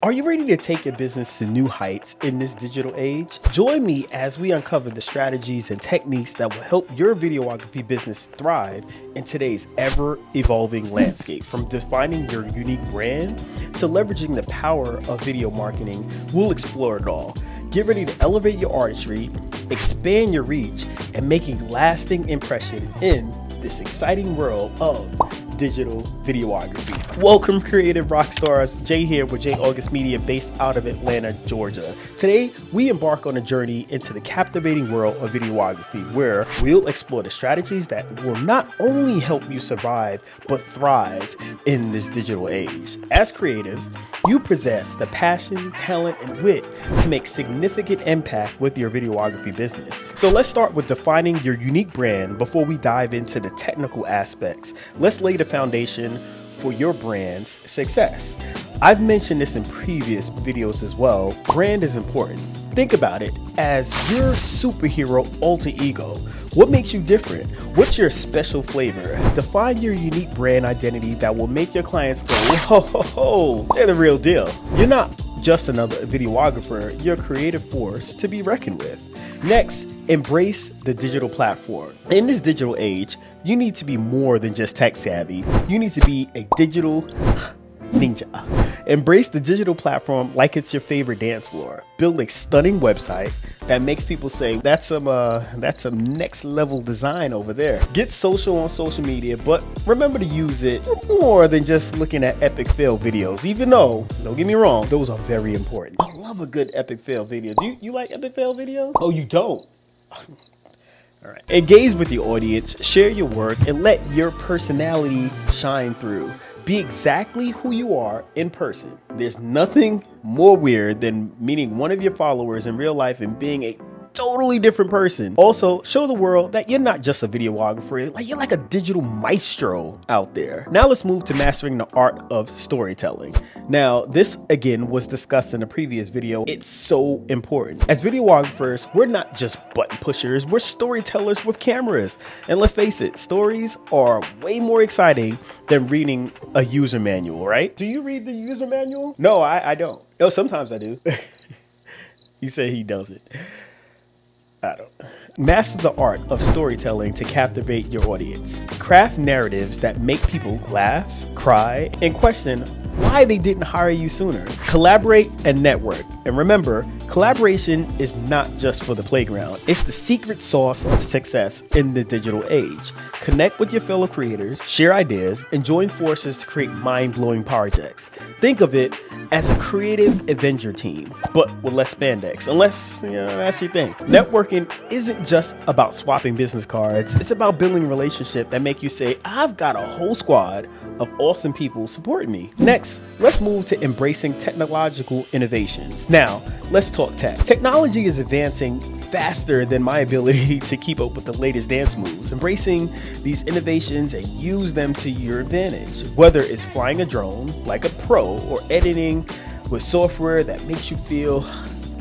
Are you ready to take your business to new heights in this digital age? Join me as we uncover the strategies and techniques that will help your videography business thrive in today's ever-evolving landscape. From defining your unique brand to leveraging the power of video marketing, we'll explore it all. Get ready to elevate your artistry, expand your reach, and make a lasting impression in this exciting world of digital videography. Welcome, creative rock stars. Jay here with J.August Media, based out of Atlanta, Georgia. Today, we embark on a journey into the captivating world of videography, where we'll explore the strategies that will not only help you survive, but thrive in this digital age. As creatives, you possess the passion, talent, and wit to make significant impact with your videography business. So let's start with defining your unique brand before we dive into the technical aspects. Let's lay the foundation for your brand's success. I've mentioned this in previous videos as well. Brand is important. Think about it as your superhero alter ego. What makes you different? What's your special flavor? Define your unique brand identity that will make your clients go, whoa, ho, ho, they're the real deal. You're not just another videographer, you're a creative force to be reckoned with. Next, embrace the digital platform. In this digital age, you need to be more than just tech savvy. You need to be a digital ninja. Embrace the digital platform like it's your favorite dance floor. Build a stunning website that makes people say, that's some next level design over there. Get social on social media, but remember to use it for more than just looking at epic fail videos, even though, don't get me wrong, those are very important. I love a good epic fail video. Do you like epic fail videos? Oh, you don't? All right. Engage with your audience, share your work, and let your personality shine through. Be exactly who you are in person. There's nothing more weird than meeting one of your followers in real life and being a totally different person. Also, show the world that you're not just a videographer, like you're like a digital maestro out there. Now let's move to mastering the art of storytelling. Now, this again was discussed in a previous video. It's so important. As videographers, we're not just button pushers, we're storytellers with cameras. And let's face it, stories are way more exciting than reading a user manual, right? Do you read the user manual? No, I don't. Oh, sometimes I do. You say he doesn't. I don't. Master the art of storytelling to captivate your audience. Craft narratives that make people laugh, cry, and question why they didn't hire you sooner. Collaborate and network. And remember, collaboration is not just for the playground. It's the secret sauce of success in the digital age. Connect with your fellow creators, share ideas, and join forces to create mind-blowing projects. Think of it as a creative Avenger team, but with less spandex, unless, that's your thing. Networking isn't just about swapping business cards. It's about building a relationship that make you say, I've got a whole squad of awesome people supporting me. Next, let's move to embracing technological innovations. Now, let's talk tech. Technology is advancing faster than my ability to keep up with the latest dance moves. Embracing these innovations and use them to your advantage. Whether it's flying a drone like a pro or editing with software that makes you feel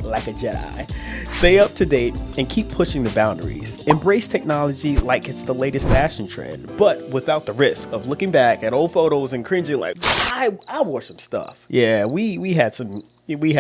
like a Jedi. Stay up to date and keep pushing the boundaries. Embrace technology like it's the latest fashion trend, but without the risk of looking back at old photos and cringing like, I wore some stuff. Yeah, we had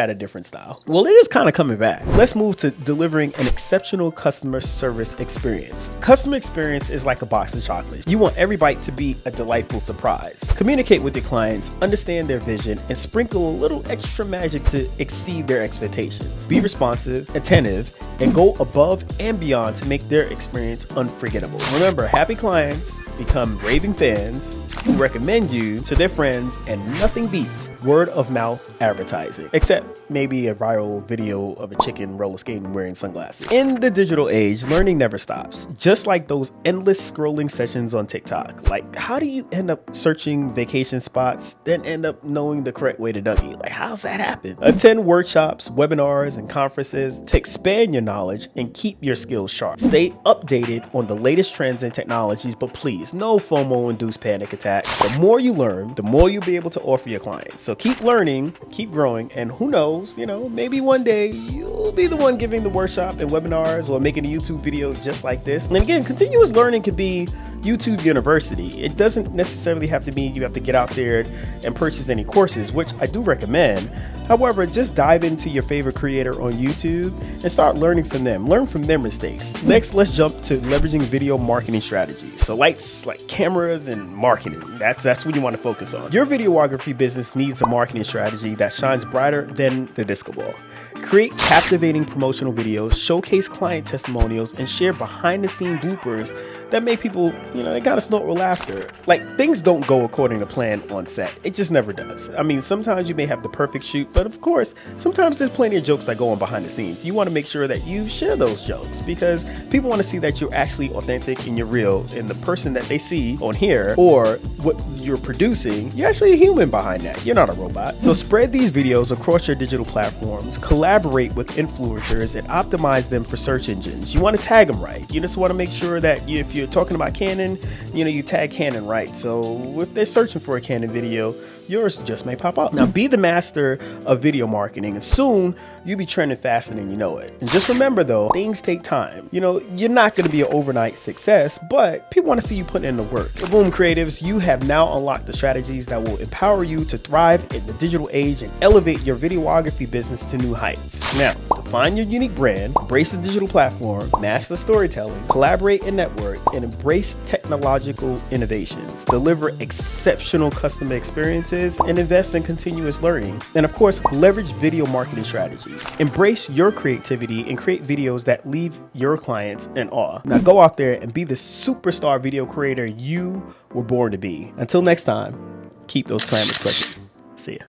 a different style. Well, it is kind of coming back. Let's move to delivering an exceptional customer service experience. Customer experience is like a box of chocolates. You want every bite to be a delightful surprise. Communicate with your clients, understand their vision, and sprinkle a little extra magic to exceed their expectations. Be responsive, attentive, and go above and beyond to make their experience unforgettable. Remember, happy clients become raving fans who recommend you to their friends, and nothing beats word of mouth advertising, except maybe a viral video of a chicken roller skating wearing sunglasses. In the digital age, learning never stops. Just like those endless scrolling sessions on TikTok. Like, how do you end up searching vacation spots, then end up knowing the correct way to Dougie? Like, how's that happen? Attend workshops, webinars, and conferences to expand your knowledge and keep your skills sharp. Stay updated on the latest trends and technologies, but please, no FOMO-induced panic attacks. The more you learn, the more you'll be able to offer your clients. So keep learning, keep growing, and who knows, maybe one day you'll be the one giving the workshop and webinars or making a YouTube video just like this. And again, continuous learning could be YouTube University. It doesn't necessarily have to mean you have to get out there and purchase any courses, which I do recommend. However, just dive into your favorite creator on YouTube and start learning from them. Learn from their mistakes. Next, let's jump to leveraging video marketing strategies. So lights, like cameras and marketing. That's what you want to focus on. Your videography business needs a marketing strategy that shines brighter than the disco ball. Create captivating promotional videos, showcase client testimonials, and share behind-the-scene bloopers that make people, they gotta snort with laughter. Like, things don't go according to plan on set. It just never does. I mean, sometimes you may have the perfect shoot, but of course, sometimes there's plenty of jokes that go on behind the scenes. You want to make sure that you share those jokes because people want to see that you're actually authentic and you're real, and the person that they see on here or what you're producing, you're actually a human behind that. You're not a robot. So spread these videos across your digital platforms, collaborate with influencers, and optimize them for search engines. You want to tag them right. You just want to make sure that if you're talking about Canon, you tag Canon right. So if they're searching for a Canon video, yours just may pop up. Now, be the master of video marketing, and soon you'll be trending faster than you know it. And just remember though, things take time. You're not going to be an overnight success, but people want to see you put in the work. So boom, creatives, you have now unlocked the strategies that will empower you to thrive in the digital age and elevate your videography business to new heights. Now, define your unique brand, embrace the digital platform, master storytelling, collaborate and network, and embrace technological innovations. Deliver exceptional customer experiences and invest in continuous learning. And of course, leverage video marketing strategies. Embrace your creativity and create videos that leave your clients in awe. Now go out there and be the superstar video creator you were born to be. Until next time, keep those clamors pushing.